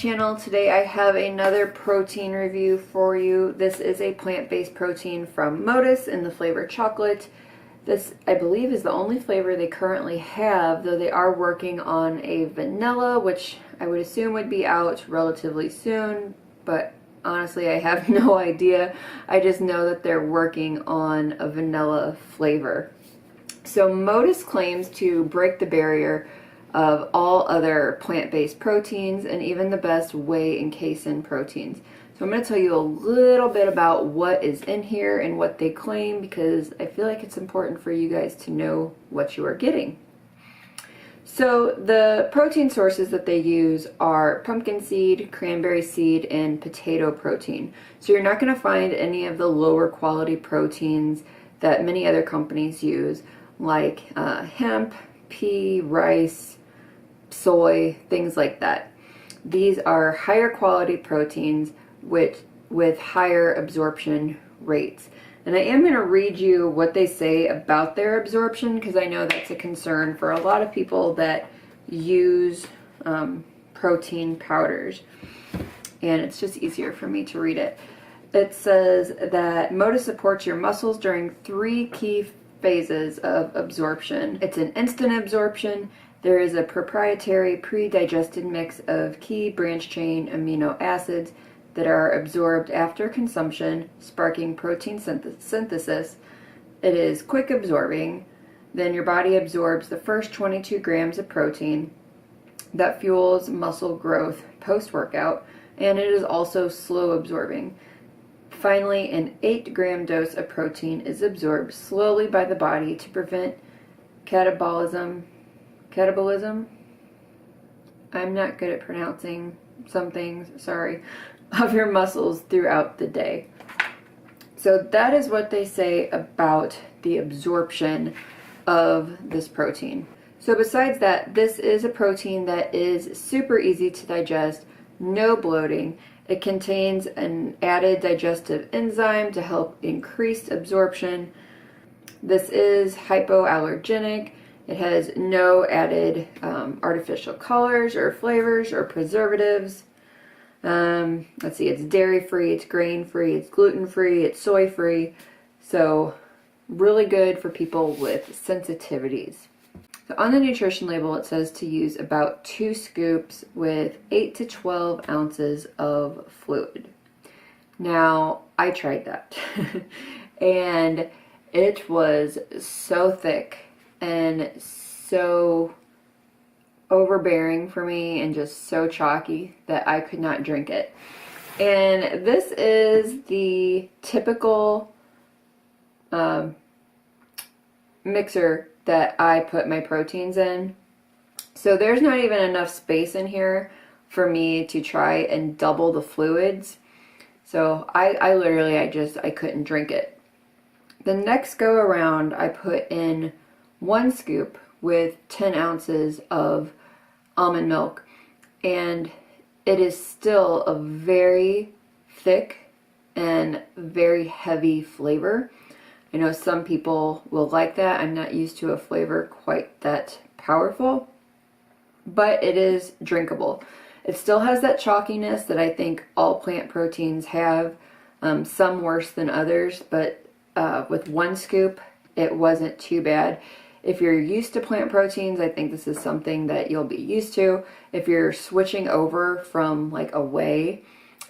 channel. Today I have another protein review for you. This is a plant-based protein from Modus in the flavor chocolate. This, I believe, is the only flavor they currently have, though they are working on a vanilla, which I would assume would be out relatively soon, but honestly I have no idea. I just know that they're working on a vanilla flavor. So Modus claims to break the barrier of all other plant-based proteins and even the best whey and casein proteins. So I'm going to tell you a little bit about what is in here and what they claim, because I feel like it's important for you guys to know what you are getting. So the protein sources that they use are pumpkin seed, cranberry seed, and potato protein. So you're not going to find any of the lower quality proteins that many other companies use, like hemp, pea, rice, soy, things like that. These are higher quality proteins with higher absorption rates. And I am going to read you what they say about their absorption, because I know that's a concern for a lot of people that use protein powders. And it's just easier for me to read it. It says that Modus supports your muscles during 3 key phases of absorption. It's an instant absorption. There is a proprietary pre-digested mix of key branch-chain amino acids that are absorbed after consumption, sparking protein synthesis. It is quick absorbing. Then your body absorbs the first 22 grams of protein that fuels muscle growth post-workout, and it is also slow absorbing. Finally, an 8-gram dose of protein is absorbed slowly by the body to prevent catabolism. I'm not good at pronouncing some things, sorry, of your muscles throughout the day. So that is what they say about the absorption of this protein. So besides that, this is a protein that is super easy to digest, no bloating. It contains an added digestive enzyme to help increase absorption. This is hypoallergenic. It has no added artificial colors or flavors or preservatives. Let's see, it's dairy-free, it's grain-free, it's gluten-free, it's soy-free. So really good for people with sensitivities. So on the nutrition label, it says to use about 2 scoops with 8 to 12 ounces of fluid. Now, I tried that and it was so thick and so overbearing for me and just so chalky that I could not drink it. And this is the typical mixer that I put my proteins in. So there's not even enough space in here for me to try and double the fluids. So I literally, I couldn't drink it. The next go around, I put in 1 scoop with 10 ounces of almond milk, and it is still a very thick and very heavy flavor. I know some people will like that. I'm not used to a flavor quite that powerful, but it is drinkable. It still has that chalkiness that I think all plant proteins have, some worse than others, but with 1 scoop, it wasn't too bad. If you're used to plant proteins, I think this is something that you'll be used to. If you're switching over from like a whey,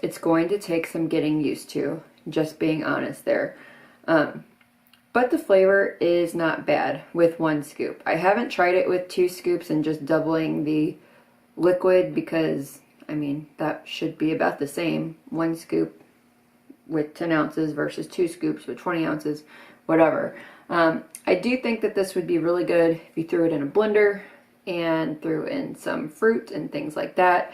it's going to take some getting used to, just being honest there. But the flavor is not bad with 1 scoop. I haven't tried it with 2 scoops and just doubling the liquid, because, I mean, that should be about the same. 1 scoop with 10 ounces versus 2 scoops with 20 ounces, whatever. I do think that this would be really good if you threw it in a blender and threw in some fruit and things like that.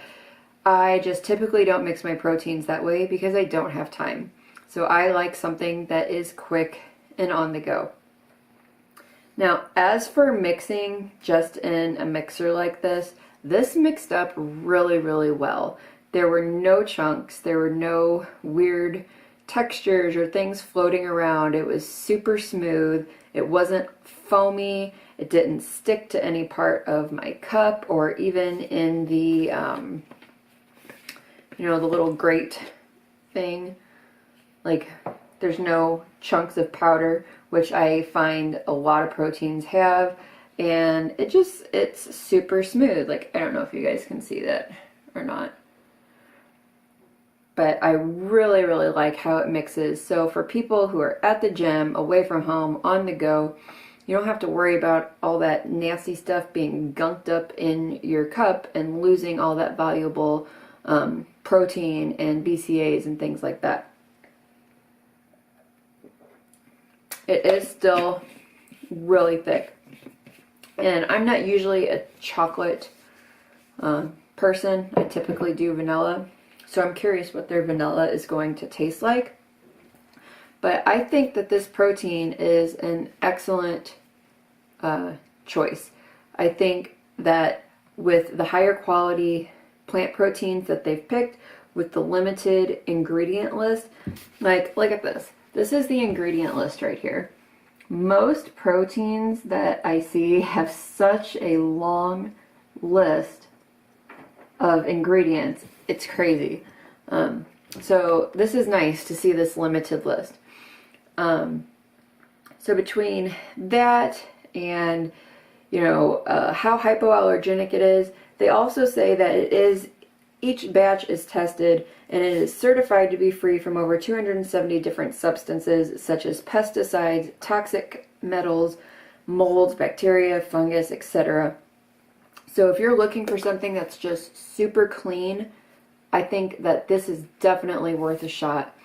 I just typically don't mix my proteins that way because I don't have time. So I like something that is quick and on the go. Now, as for mixing just in a mixer like this mixed up really, really well. There were no chunks, there were no weird textures or things floating around. It was super smooth. It wasn't foamy. It didn't stick to any part of my cup or even in the you know, the little grate thing. Like, there's no chunks of powder, which I find a lot of proteins have, and it's super smooth. Like, I don't know if you guys can see that or not, but I really, really like how it mixes. So for people who are at the gym, away from home, on the go, you don't have to worry about all that nasty stuff being gunked up in your cup and losing all that valuable protein and BCAAs and things like that. It is still really thick. And I'm not usually a chocolate person. I typically do vanilla. So I'm curious what their vanilla is going to taste like. But I think that this protein is an excellent choice. I think that with the higher quality plant proteins that they've picked, with the limited ingredient list, like, look at this. This is the ingredient list right here. Most proteins that I see have such a long list of ingredients. It's crazy. So this is nice to see this limited list. So between that and, you know, how hypoallergenic it is, they also say that each batch is tested and it is certified to be free from over 270 different substances such as pesticides, toxic metals, molds, bacteria, fungus, etc. So if you're looking for something that's just super clean, I think that this is definitely worth a shot.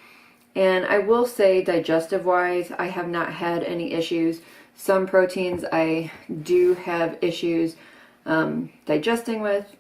And I will say, digestive-wise, I have not had any issues. Some proteins I do have issues digesting with.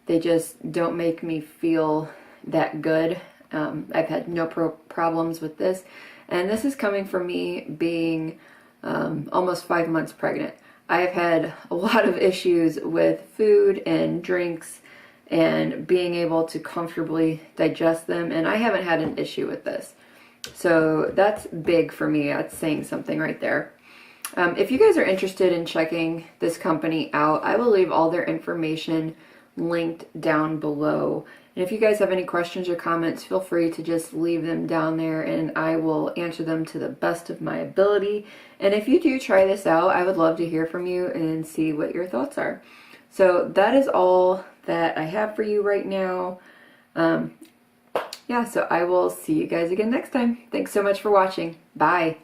They just don't make me feel that good. I've had no problems with this. And this is coming from me being almost 5 months pregnant. I have had a lot of issues with food and drinks and being able to comfortably digest them, and I haven't had an issue with this. So that's big for me. That's saying something right there. If you guys are interested in checking this company out, I will leave all their information linked down below. And if you guys have any questions or comments, feel free to just leave them down there and I will answer them to the best of my ability. And if you do try this out, I would love to hear from you and see what your thoughts are. So that is all that I have for you right now. Yeah, so I will see you guys again next time. Thanks so much for watching. Bye.